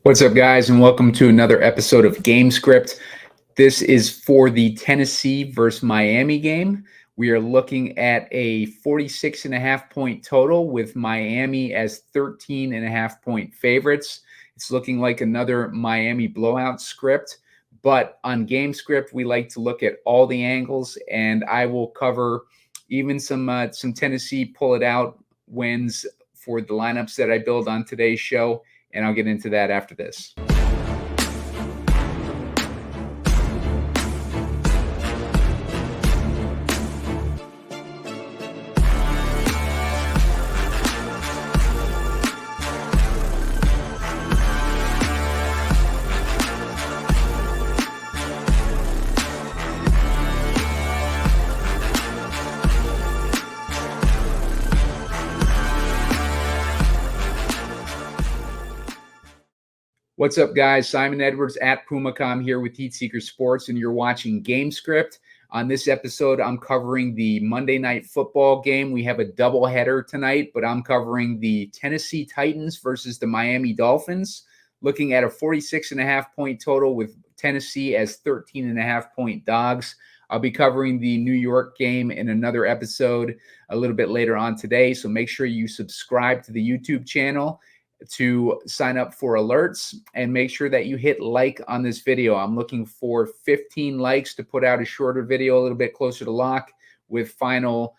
What's up, guys, and welcome to another episode of Gamescript. This is for the Tennessee versus Miami game. We are looking at a 46.5 point total with Miami as 13.5 point favorites. It's looking like another Miami blowout script, but on Gamescript, we like to look at all the angles, and I will cover even some Tennessee pull it out wins for the lineups that I build on today's show. And I'll get into that after this. What's up, guys? Simon Edwards at Pumacom here with Heat Seeker Sports, and you're watching Gamescript. On this episode, I'm covering the Monday Night Football game. We have a doubleheader tonight, but I'm covering the Tennessee Titans versus the Miami Dolphins, looking at a 46.5 point total with Tennessee as 13.5 point dogs. I'll be covering the New York game in another episode a little bit later on today, so make sure you subscribe to the YouTube channel to sign up for alerts, and make sure that you hit like on this video. I'm looking for 15 likes to put out a shorter video a little bit closer to lock with final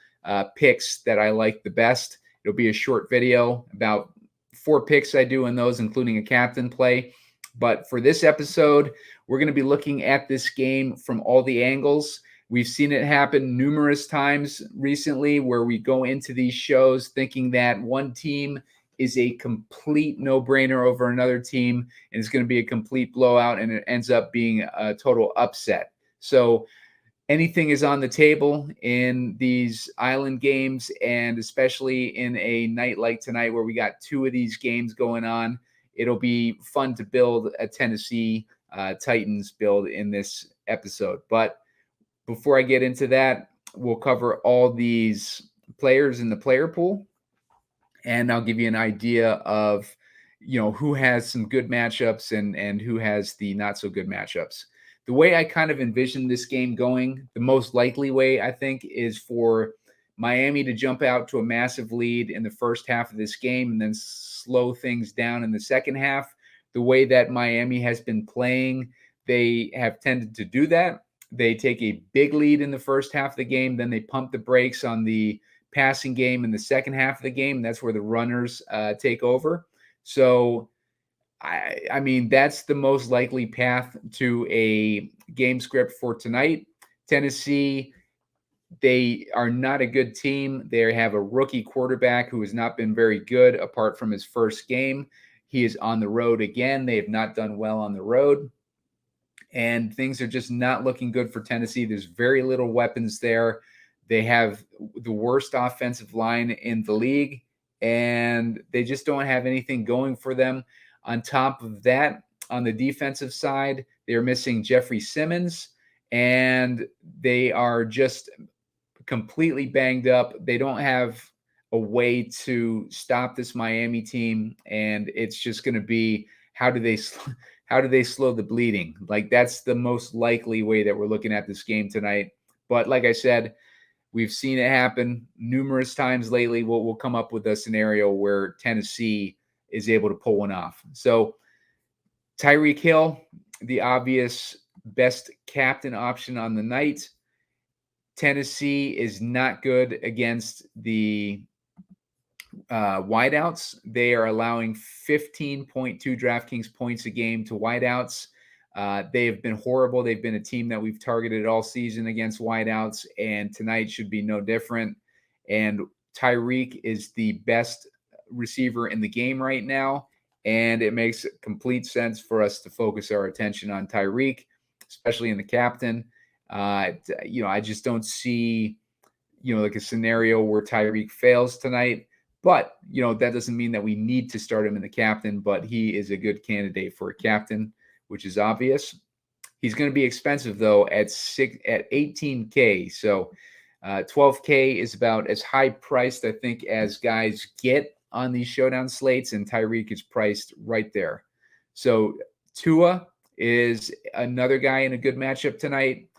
picks that I like the best. It'll be a short video, about 4 picks I do in those, including a captain play. But for this episode, we're going to be looking at this game from all the angles. We've seen it happen numerous times recently where we go into these shows thinking that one team is a complete no-brainer over another team, and it's going to be a complete blowout, and it ends up being a total upset. So anything is on the table in these island games, and especially in a night like tonight where we got 2 of these games going on. It'll be fun to build a Tennessee Titans build in this episode. But before I get into that, we'll cover all these players in the player pool, and I'll give you an idea of, who has some good matchups and who has the not so good matchups. The way I kind of envision this game going, the most likely way, I think, is for Miami to jump out to a massive lead in the first half of this game and then slow things down in the second half. The way that Miami has been playing, they have tended to do that. They take a big lead in the first half of the game, then they pump the brakes on the passing game in the second half of the game. That's where the runners take over. So, I mean, that's the most likely path to a game script for tonight. Tennessee, they are not a good team. They have a rookie quarterback who has not been very good apart from his first game. He is on the road again. They have not done well on the road, and things are just not looking good for Tennessee. There's very little weapons there. They have the worst offensive line in the league, and they just don't have anything going for them. On top of that, on the defensive side, they're missing Jeffrey Simmons, and they are just completely banged up. They don't have a way to stop this Miami team, and it's just going to be how do they slow the bleeding? Like, that's the most likely way that we're looking at this game tonight. But like I said, we've seen it happen numerous times lately. We'll come up with a scenario where Tennessee is able to pull one off. So Tyreek Hill, the obvious best captain option on the night. Tennessee is not good against the wideouts. They are allowing 15.2 DraftKings points a game to wideouts. They have been horrible. They've been a team that we've targeted all season against wideouts, and tonight should be no different. And Tyreek is the best receiver in the game right now, and it makes complete sense for us to focus our attention on Tyreek, especially in the captain. I just don't see, like a scenario where Tyreek fails tonight. But, that doesn't mean that we need to start him in the captain, but he is a good candidate for a captain, which is obvious. He's going to be expensive, though, at $18K. So $12K is about as high priced, I think, as guys get on these showdown slates, and Tyreek is priced right there. So Tua is another guy in a good matchup tonight.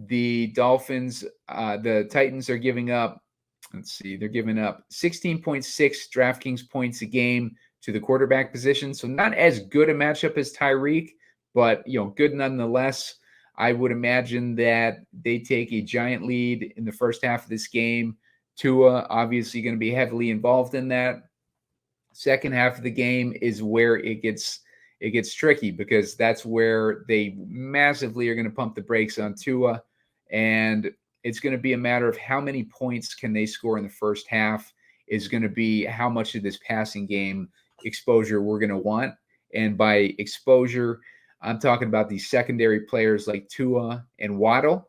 The Dolphins, the Titans are giving up, let's see, they're giving up 16.6 DraftKings points a game to the quarterback position. So not as good a matchup as Tyreek, but good nonetheless. I would imagine that they take a giant lead in the first half of this game. Tua obviously going to be heavily involved in that. Second half of the game is where it gets tricky, because that's where they massively are going to pump the brakes on Tua, and it's going to be a matter of how many points can they score in the first half is going to be how much of this passing game exposure we're going to want. And by exposure, I'm talking about these secondary players like Tua and Waddle,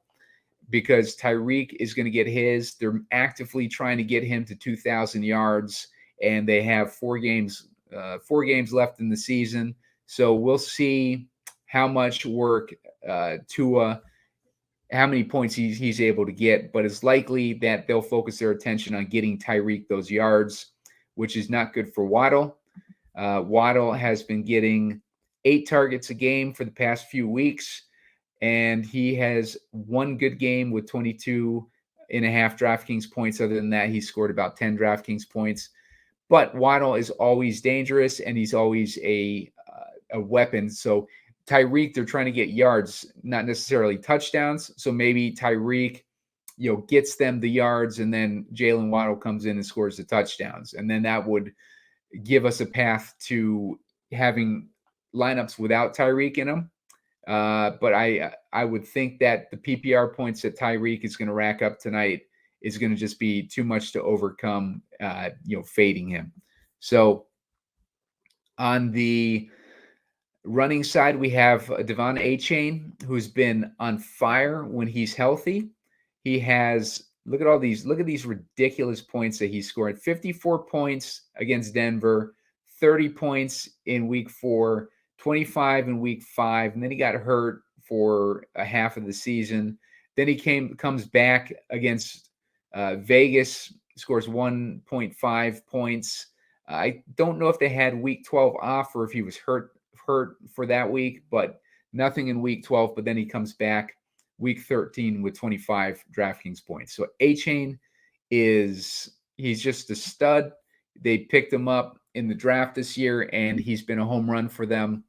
because Tyreek is going to get his. They're actively trying to get him to 2,000 yards, and they have 4 games left in the season. So we'll see how much work Tua, how many points he's able to get. But it's likely that they'll focus their attention on getting Tyreek those yards, which is not good for Waddle. Waddle has been getting 8 targets a game for the past few weeks, and he has one good game with 22.5 DraftKings points. Other than that, he scored about 10 DraftKings points. But Waddle is always dangerous, and he's always a weapon. So Tyreek, they're trying to get yards, not necessarily touchdowns. So maybe Tyreek, gets them the yards, and then Jalen Waddle comes in and scores the touchdowns. And then that would give us a path to having lineups without Tyreek in them. But I would think that the PPR points that Tyreek is going to rack up tonight is going to just be too much to overcome, fading him. So on the running side, we have Devon Achane, who's been on fire when he's healthy. He has, look at these ridiculous points that he scored. 54 points against Denver, 30 points in week 4, 25 in week 5, and then he got hurt for a half of the season. Then he comes back against Vegas, scores 1.5 points. I don't know if they had week 12 off or if he was hurt for that week, but nothing in week 12. But then he comes back week 13 with 25 DraftKings points. So Achane he's just a stud. They picked him up in the draft this year, and he's been a home run for them.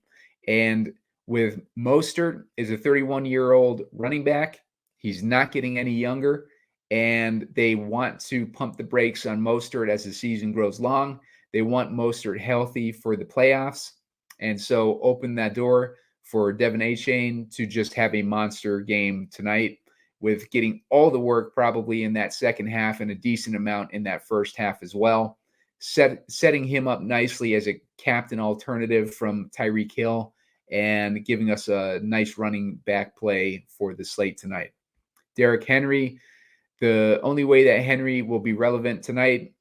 And with Mostert is a 31-year-old running back. He's not getting any younger, and they want to pump the brakes on Mostert as the season grows long. They want Mostert healthy for the playoffs, and so open that door for Devon Achane to just have a monster game tonight, with getting all the work probably in that second half and a decent amount in that first half as well. Setting him up nicely as a captain alternative from Tyreek Hill, and giving us a nice running back play for the slate tonight. Derrick Henry, the only way that Henry will be relevant tonight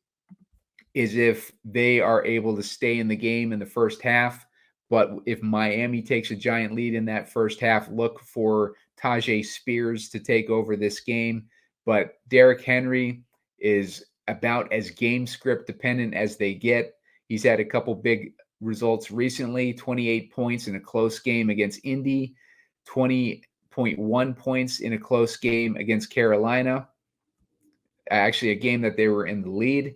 is if they are able to stay in the game in the first half. But if Miami takes a giant lead in that first half, look for Tajay Spears to take over this game. But Derrick Henry is about as Gamescript dependent as they get. He's had a couple big results recently: 28 points in a close game against Indy, 20.1 points in a close game against Carolina, actually a game that they were in the lead.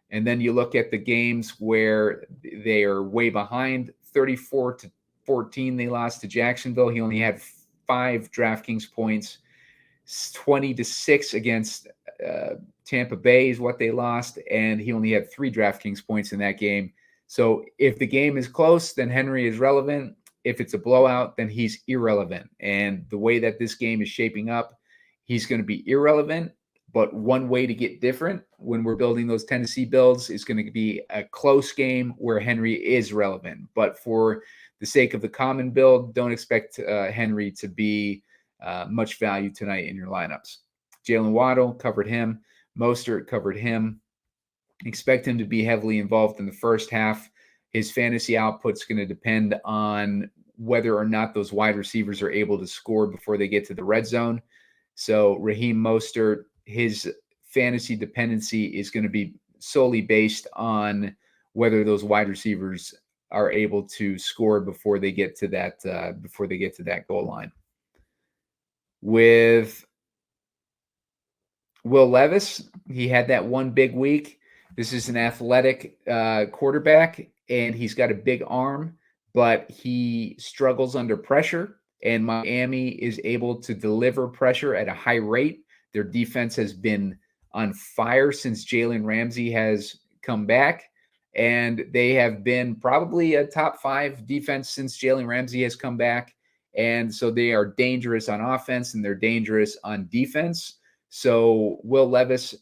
And then you look at the games where they are way behind. 34-14 they lost to Jacksonville. He only had 5 DraftKings points. 20-6 against Tampa Bay is what they lost, and he only had 3 DraftKings points in that game. So if the game is close, then Henry is relevant. If it's a blowout, then he's irrelevant. And the way that this game is shaping up, he's going to be irrelevant. But one way to get different when we're building those Tennessee builds is going to be a close game where Henry is relevant. But for the sake of the common build, don't expect Henry to be much value tonight in your lineups. Jalen Waddle, covered him. Mostert, covered him. Expect him to be heavily involved in the first half. His fantasy output's going to depend on whether or not those wide receivers are able to score before they get to the red zone. So Raheem Mostert, his fantasy dependency is going to be solely based on whether those wide receivers are able to score before they get to that goal line. With Will Levis, he had that one big week. This is an athletic quarterback, and he's got a big arm, but he struggles under pressure, and Miami is able to deliver pressure at a high rate. Their defense has been on fire since Jalen Ramsey has come back, and they have been probably a top 5 defense since Jalen Ramsey has come back. And so they are dangerous on offense, and they're dangerous on defense. So Will Levis,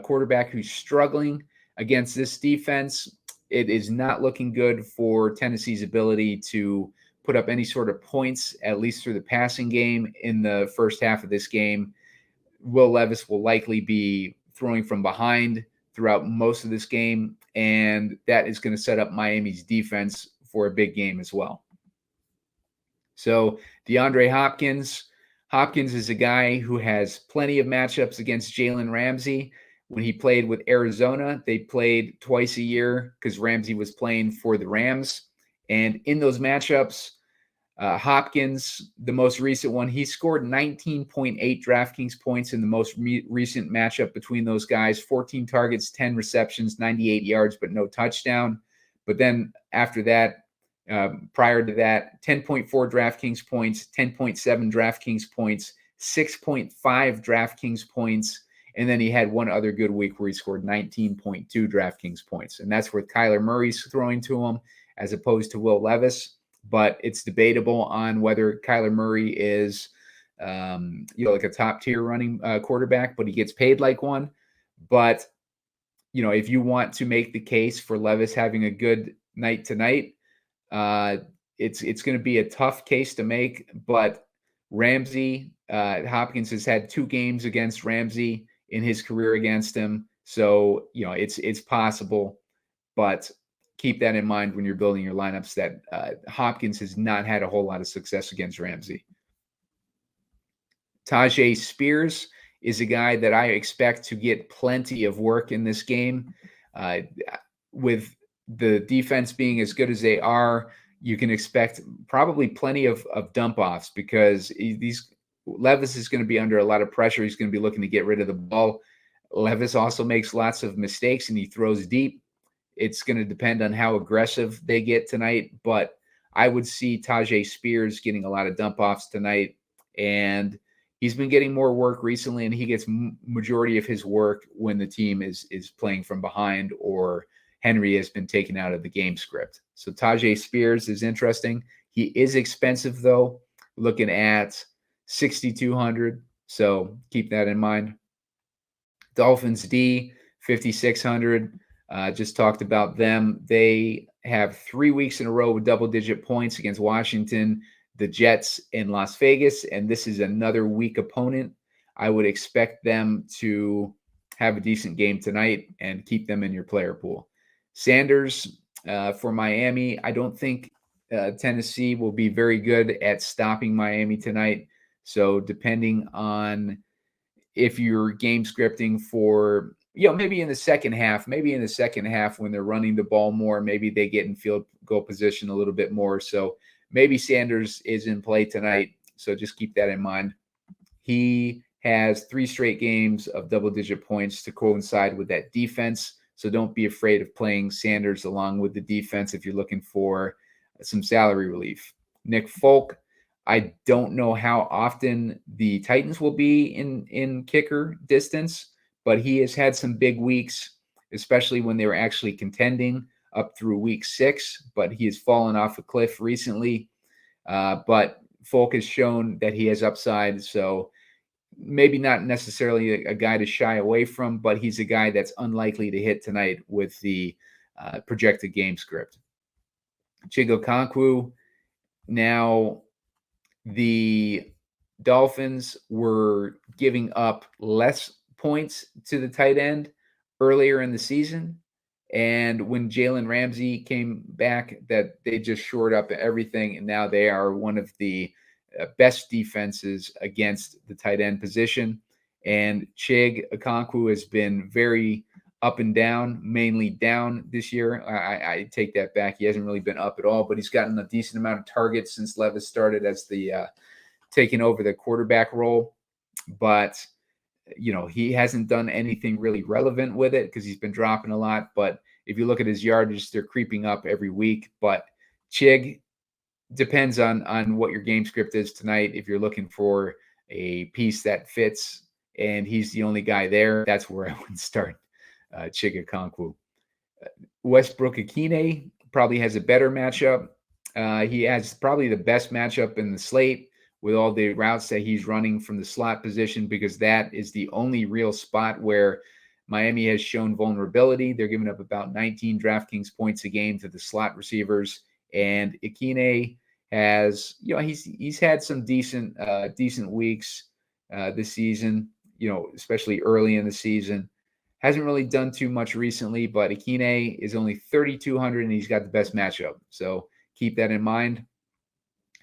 quarterback who's struggling against this defense, it is not looking good for Tennessee's ability to put up any sort of points, at least through the passing game in the first half of this game. Will Levis will likely be throwing from behind throughout most of this game, and that is going to set up Miami's defense for a big game as well. So DeAndre Hopkins. Hopkins is a guy who has plenty of matchups against Jalen Ramsey. When he played with Arizona, they played twice a year because Ramsey was playing for the Rams. And in those matchups, Hopkins, the most recent one, he scored 19.8 DraftKings points in the most recent matchup between those guys. 14 targets, 10 receptions, 98 yards, but no touchdown. But then after that, prior to that, 10.4 DraftKings points, 10.7 DraftKings points, 6.5 DraftKings points, and then he had one other good week where he scored 19.2 DraftKings points. And that's where Kyler Murray's throwing to him as opposed to Will Levis. But it's debatable on whether Kyler Murray is, like a top tier running quarterback, but he gets paid like one. But, if you want to make the case for Levis having a good night tonight, it's going to be a tough case to make. But Ramsey, Hopkins has had 2 games against Ramsey in his career against him. So, it's possible, but keep that in mind when you're building your lineups that Hopkins has not had a whole lot of success against Ramsey. Tyjae Spears is a guy that I expect to get plenty of work in this game. With the defense being as good as they are, you can expect probably plenty of dump offs because Levis is going to be under a lot of pressure. He's going to be looking to get rid of the ball. Levis also makes lots of mistakes and he throws deep. It's going to depend on how aggressive they get tonight, but I would see Tyjae Spears getting a lot of dump offs tonight, and he's been getting more work recently, and he gets majority of his work when the team is playing from behind or Henry has been taken out of the game script. So Tyjae Spears is interesting. He is expensive though, looking at 6,200. So keep that in mind. Dolphins D, 5,600. Just talked about them. They have 3 weeks in a row with double-digit points against Washington, the Jets, and Las Vegas, and this is another weak opponent. I would expect them to have a decent game tonight and keep them in your player pool. Sanders for Miami. I don't think Tennessee will be very good at stopping Miami tonight. So depending on if you're game scripting for, maybe in the second half when they're running the ball more, maybe they get in field goal position a little bit more. So maybe Sanders is in play tonight. So just keep that in mind. He has 3 straight games of double-digit points to coincide with that defense. So don't be afraid of playing Sanders along with the defense if you're looking for some salary relief. Nick Folk, I don't know how often the Titans will be in kicker distance, but he has had some big weeks, especially when they were actually contending up through week 6, but he has fallen off a cliff recently. But Folk has shown that he has upside, so maybe not necessarily a guy to shy away from, but he's a guy that's unlikely to hit tonight with the projected game script. Chig Okonkwo. Now, the Dolphins were giving up less points to the tight end earlier in the season. And when Jalen Ramsey came back, that they just shored up everything. And now they are one of the best defenses against the tight end position. And Chig Okonkwo has been very up and down, mainly down this year. I take that back. He hasn't really been up at all, but he's gotten a decent amount of targets since Levis started as the taking over the quarterback role. But he hasn't done anything really relevant with it because he's been dropping a lot. But if you look at his yardage, they're creeping up every week. But Chig depends on what your game script is tonight. If you're looking for a piece that fits and he's the only guy there, that's where I would start Chig Okonkwo. Westbrook Akine probably has a better matchup. He has probably the best matchup in the slate with all the routes that he's running from the slot position, because that is the only real spot where Miami has shown vulnerability. They're giving up about 19 DraftKings points a game to the slot receivers, and Akine has, he's had some decent weeks this season, especially early in the season. Hasn't really done too much recently, but Akine is only 3,200 and he's got the best matchup. So keep that in mind.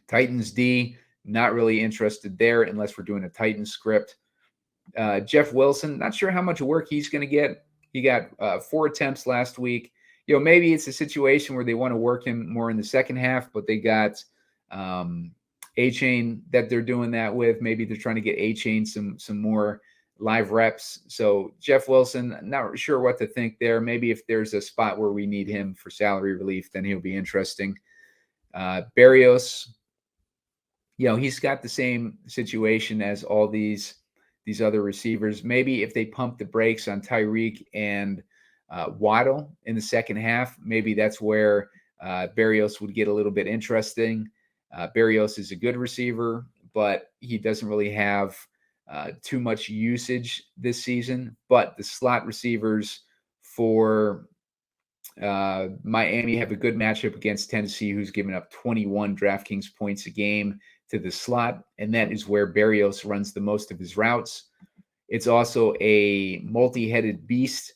Titans D, not really interested there unless we're doing a Titans script. Jeff Wilson, not sure how much work he's going to get. He got 4 attempts last week. Maybe it's a situation where they want to work him more in the second half, but they got A-Chain that they're doing that with. Maybe they're trying to get A-Chain some more live reps. So Jeff Wilson, not sure what to think there. Maybe if there's a spot where we need him for salary relief, then he'll be interesting. Berrios, he's got the same situation as all these other receivers. Maybe if they pump the brakes on Tyreek and Waddle in the second half, maybe that's where Berrios would get a little bit interesting. Berrios is a good receiver, but he doesn't really have too much usage this season. But the slot receivers for Miami have a good matchup against Tennessee, who's given up 21 DraftKings points a game to the slot, and that is where Berrios runs the most of his routes. It's also a multi-headed beast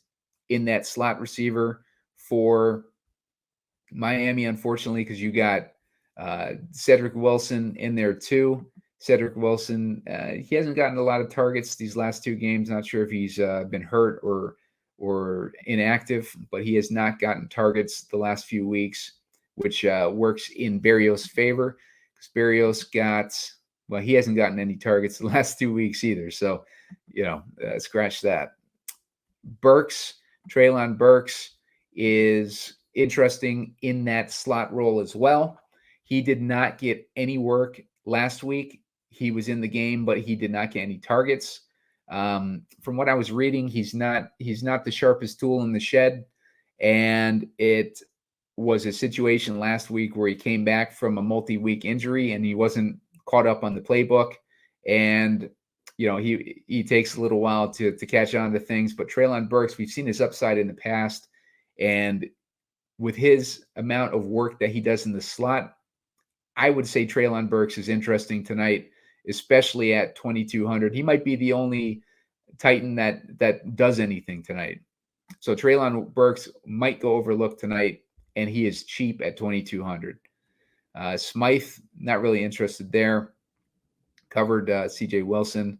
in that slot receiver for Miami, unfortunately, because you got Cedric Wilson in there too. Cedric Wilson, he hasn't gotten a lot of targets these last 2 games. Not sure if he's been hurt or inactive, but he has not gotten targets the last few weeks, which works in Berrios' favor. Because Berrios he hasn't gotten any targets the last 2 weeks either. So, scratch that. Treylon Burks is interesting in that slot role as well. He did not get any work last week. He was in the game, but he did not get any targets. From what I was reading, he's not the sharpest tool in the shed, and it was a situation last week where he came back from a multi-week injury and he wasn't caught up on the playbook, and he takes a little while to catch on to things. But Treylon Burks, we've seen his upside in the past, and with his amount of work that he does in the slot, I would say Treylon Burks is interesting tonight, especially at 2,200. He might be the only Titan that does anything tonight. So Treylon Burks might go overlooked tonight, and he is cheap at 2,200. Smythe, not really interested there. Covered CJ Wilson.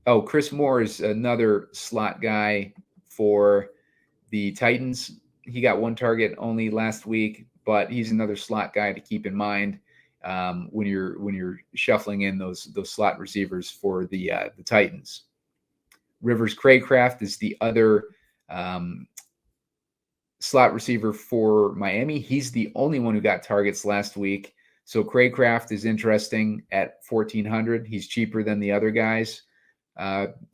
Oh, Chris Moore is another slot guy for the Titans. He got 1 target only last week, but he's another slot guy to keep in mind when you're shuffling in those slot receivers for the Titans. Rivers Craycraft is the other slot receiver for Miami. He's the only one who got targets last week. So Craycraft is interesting at 1,400. He's cheaper than the other guys,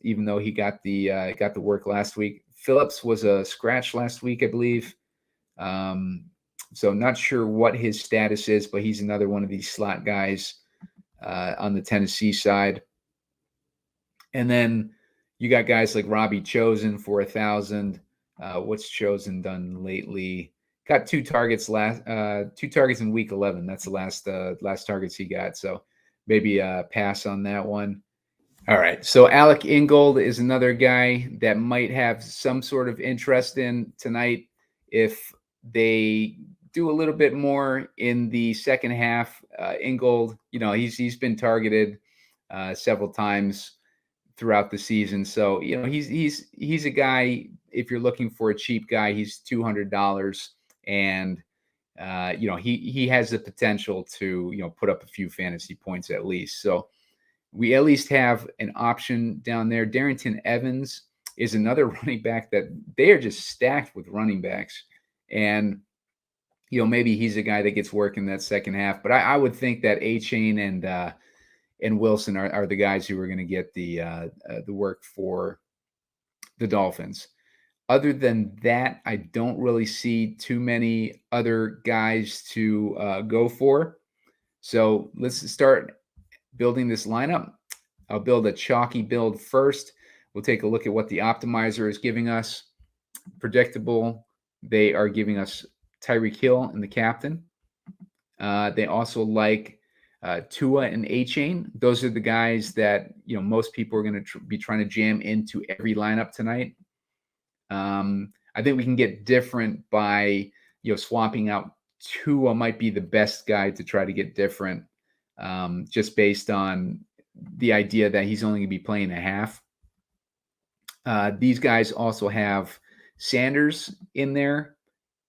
even though he got the work last week. Phillips was a scratch last week, I believe. So not sure what his status is, but he's another one of these slot guys on the Tennessee side. And then you got guys like Robbie Chosen for 1,000. What's Chosen done lately? Got 2 targets in week 11. That's the last targets he got. So maybe pass on that one. All right. So Alec Ingold is another guy that might have some sort of interest in tonight if they do a little bit more in the second half. Ingold, he's been targeted several times throughout the season. So, he's a guy, if you're looking for a cheap guy, he's $200, and he has the potential to, put up a few fantasy points at least. So we at least have an option down there. Darrington Evans is another running back that they are just stacked with running backs. And, maybe he's a guy that gets work in that second half. But I would think that A-Chain and Wilson are the guys who are going to get the work for the Dolphins. Other than that, I don't really see too many other guys to go for. So let's start building this lineup. I'll build a chalky build first. We'll take a look at what the optimizer is giving us. Predictable, they are giving us Tyreek Hill and the captain. They also like Tua and A-Chain. Those are the guys that most people are going to be trying to jam into every lineup tonight. I think we can get different by swapping out Tua. Might be the best guy to try to get different, just based on the idea that he's only going to be playing a half. These guys also have Sanders in there,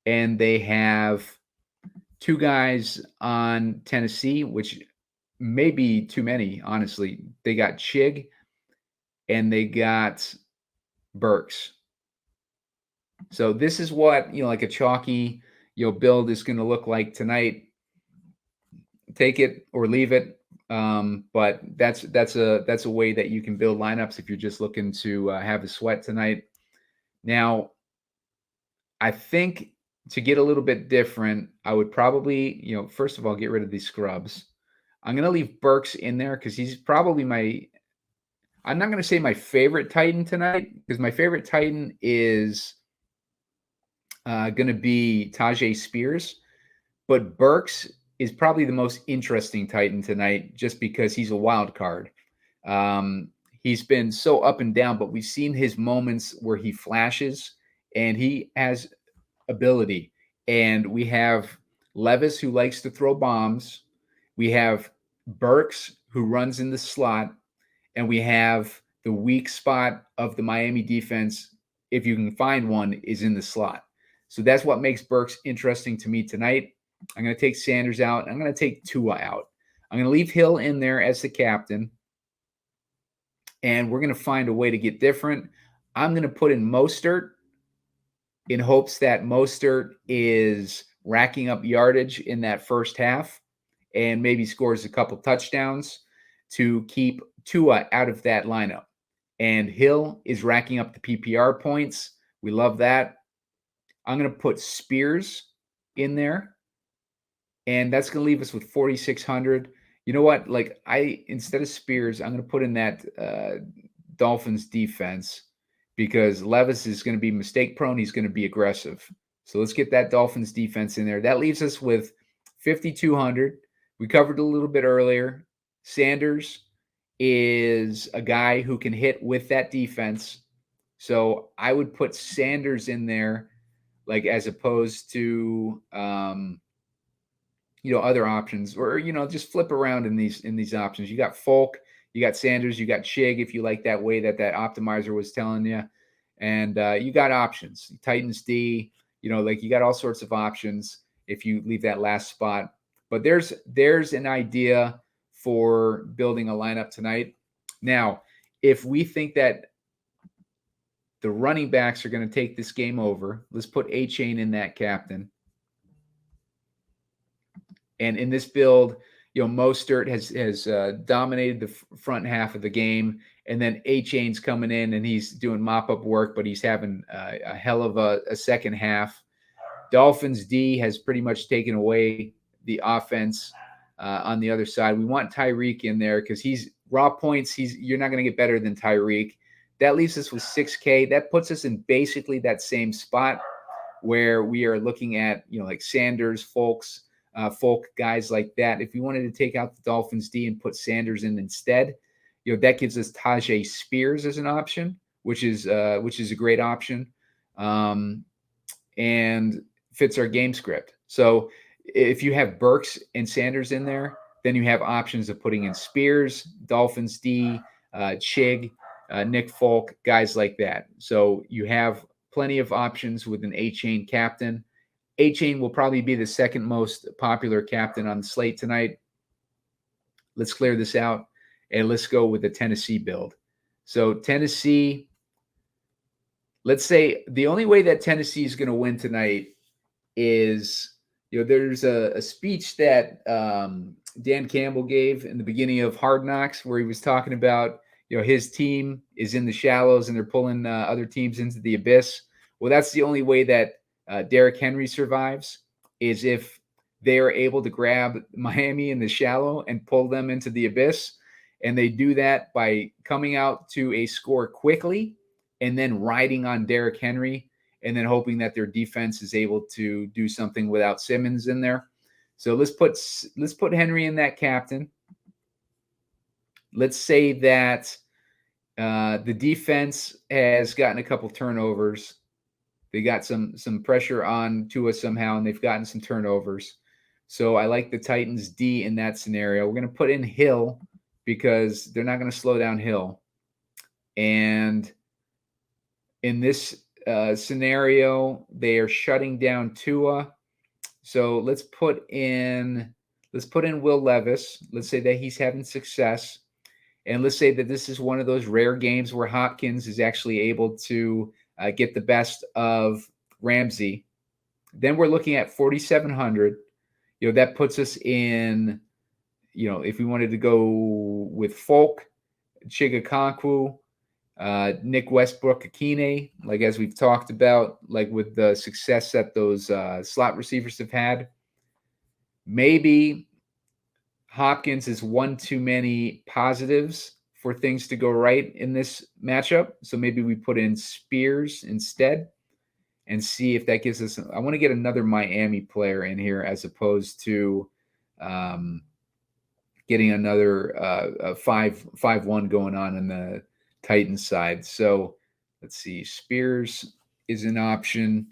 and they have two guys on Tennessee, which may be too many, honestly. They got Chig and they got Burks. So this is what, like a chalky, build is going to look like tonight. Take it or leave it. But that's a way that you can build lineups if you're just looking to have a sweat tonight. Now, I think to get a little bit different, I would probably, first of all, get rid of these scrubs. I'm going to leave Burks in there because he's probably I'm not going to say my favorite Titan tonight, because my favorite Titan is going to be Tajay Spears. But Burks is probably the most interesting Titan tonight just because he's a wild card. He's been so up and down, but we've seen his moments where he flashes and he has ability. And we have Levis, who likes to throw bombs. We have Burks, who runs in the slot. And we have the weak spot of the Miami defense, if you can find one, is in the slot. So that's what makes Burks interesting to me tonight. I'm going to take Sanders out. I'm going to take Tua out. I'm going to leave Hill in there as the captain. And we're going to find a way to get different. I'm going to put in Mostert in hopes that Mostert is racking up yardage in that first half and maybe scores a couple touchdowns to keep Tua out of that lineup. And Hill is racking up the PPR points. We love that. I'm going to put Spears in there. And that's going to leave us with 4,600. You know what? Instead of Spears, I'm going to put in that Dolphins defense because Levis is going to be mistake prone. He's going to be aggressive. So let's get that Dolphins defense in there. That leaves us with 5,200. We covered a little bit earlier. Sanders is a guy who can hit with that defense. So I would put Sanders in there, as opposed to other options, or just flip around in these options. You got Folk, you got Sanders, you got Chig, if you like that way that optimizer was telling you, and you got options. Titans D, you got all sorts of options if you leave that last spot. But there's an idea for building a lineup tonight. Now, if we think that the running backs are going to take this game over, let's put A-Chain in that captain. And in this build, Mostert has dominated the front half of the game, and then A-Chain's coming in and he's doing mop-up work, but he's having a hell of a second half. Dolphins D has pretty much taken away the offense on the other side. We want Tyreek in there because he's raw points. You're not going to get better than Tyreek. That leaves us with 6K. That puts us in basically that same spot where we are looking at, like Sanders, Folk, guys like that. If we wanted to take out the Dolphins D and put Sanders in instead, that gives us Tajay Spears as an option, which is a great option, and fits our game script. So if you have Burks and Sanders in there, then you have options of putting in Spears, Dolphins D, Chig, Nick Folk, guys like that. So you have plenty of options with an A-Chain captain. A-Chain will probably be the second most popular captain on the slate tonight. Let's clear this out, and let's go with the Tennessee build. So Tennessee, let's say the only way that Tennessee is going to win tonight is, there's a speech that Dan Campbell gave in the beginning of Hard Knocks where he was talking about, his team is in the shallows and they're pulling other teams into the abyss. Well, that's the only way that Derrick Henry survives, is if they are able to grab Miami in the shallow and pull them into the abyss. And they do that by coming out to a score quickly and then riding on Derrick Henry and then hoping that their defense is able to do something without Simmons in there. So let's put Henry in that captain. Let's say that the defense has gotten a couple turnovers. They got some pressure on Tua somehow, and they've gotten some turnovers. So I like the Titans D in that scenario. We're going to put in Hill because they're not going to slow down Hill. And in this scenario, they are shutting down Tua. So let's put in Will Levis. Let's say that he's having success. And let's say that this is one of those rare games where Hopkins is actually able to get the best of Ramsey. Then we're looking at 4,700. That puts us in, if we wanted to go with Folk, Chigakonkwo, Nick Westbrook-Akine, like as we've talked about, like with the success that those slot receivers have had. Maybe Hopkins is one too many positives for things to go right in this matchup. So maybe we put in Spears instead and see if that gives us. I want to get another Miami player in here as opposed to getting another 5-1 going on in the Titans side. So let's see. Spears is an option.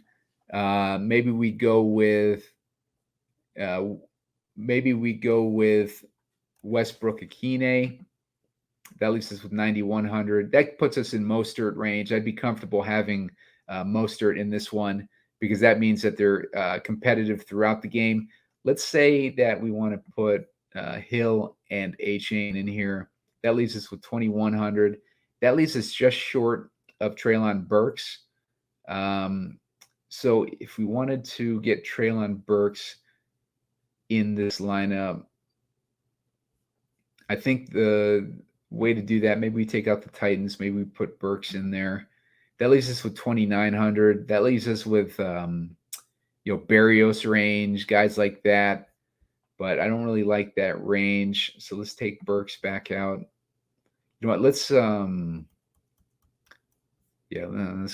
Maybe we go with Westbrook-Akine. That leaves us with 9,100. That puts us in Mostert range. I'd be comfortable having Mostert in this one because that means that they're competitive throughout the game. Let's say that we want to put Hill and A-Chain in here. That leaves us with 2,100. That leaves us just short of Treylon Burks. So if we wanted to get Treylon Burks in this lineup, I think the way to do that, maybe we take out the Titans, maybe we put Burks in there. That leaves us with 2,900. That leaves us with Berrios range, guys like that. But I don't really like that range. So let's take Burks back out. You know what? Let's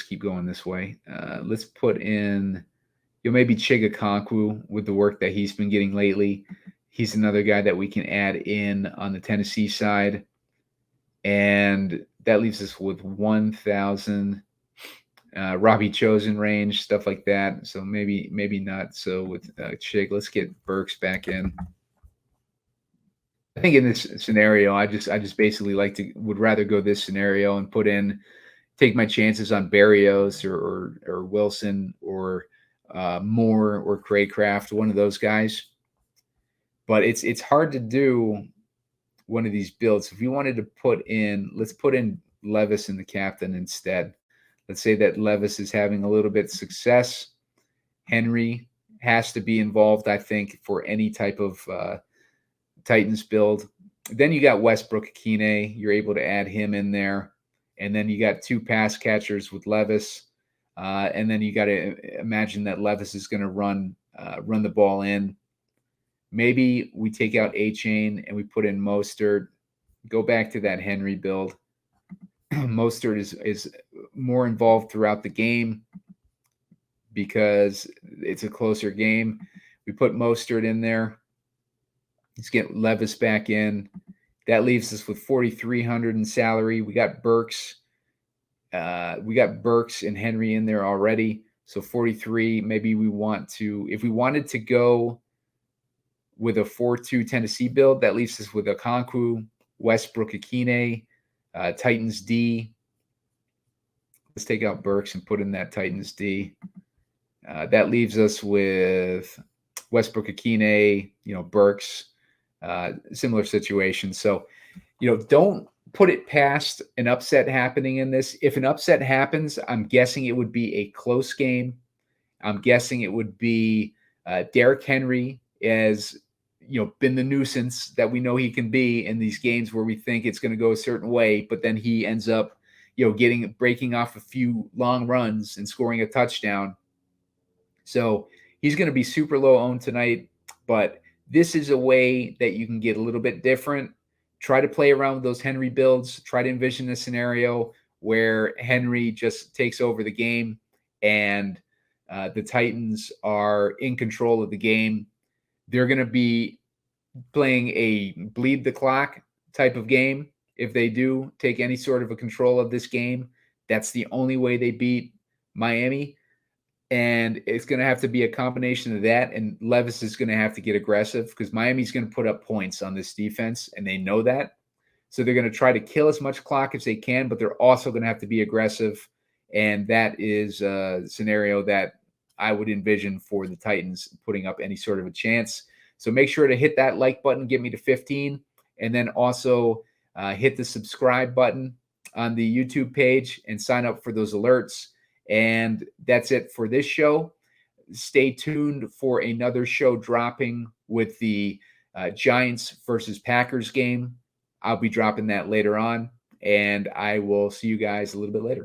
keep going this way. Let's put in maybe Chigakonkwo with the work that he's been getting lately. He's another guy that we can add in on the Tennessee side. And that leaves us with 1,000. Robbie Chosen range, stuff like that. So maybe not. So with Chig, let's get Burks back in. I think in this scenario, I just basically would rather go this scenario and take my chances on Berrios or Wilson or Moore or Craycraft, one of those guys. But it's hard to do one of these builds. If you wanted to let's put in Levis in the captain instead. Let's say that Levis is having a little bit of success. Henry has to be involved, I think, for any type of Titans build. Then you got Westbrook-Akine. You're able to add him in there. And then you got two pass catchers with Levis. And then you got to imagine that Levis is going to run the ball in. Maybe we take out A-Chain and we put in Mostert. Go back to that Henry build. Mostert is more involved throughout the game because it's a closer game. We put Mostert in there. Let's get Levis back in. That leaves us with 4,300 in salary. We got Burks. We got Burks and Henry in there already. So 43. Maybe if we wanted to go with a 4-2 Tennessee build, that leaves us with Okonkwo, Westbrook-Akine, Titans D. Let's take out Burks and put in that Titans D. That leaves us with Westbrook Akine, Burks, similar situation. So, don't put it past an upset happening in this. If an upset happens, I'm guessing it would be a close game. I'm guessing it would be Derrick Henry as been the nuisance that we know he can be in these games where we think it's going to go a certain way, but then he ends up breaking off a few long runs and scoring a touchdown. So he's going to be super low owned tonight, but this is a way that you can get a little bit different. Try to play around with those Henry builds. Try to envision a scenario where Henry just takes over the game and the Titans are in control of the game. They're going to be playing a bleed the clock type of game. If they do take any sort of a control of this game, that's the only way they beat Miami. And it's going to have to be a combination of that. And Levis is going to have to get aggressive because Miami's going to put up points on this defense, and they know that. So they're going to try to kill as much clock as they can, but they're also going to have to be aggressive. And that is a scenario that I would envision for the Titans putting up any sort of a chance. So make sure to hit that like button, get me to 15, and then also hit the subscribe button on the YouTube page and sign up for those alerts. And that's it for this show. Stay tuned for another show dropping with the Giants versus Packers game. I'll be dropping that later on, and I will see you guys a little bit later.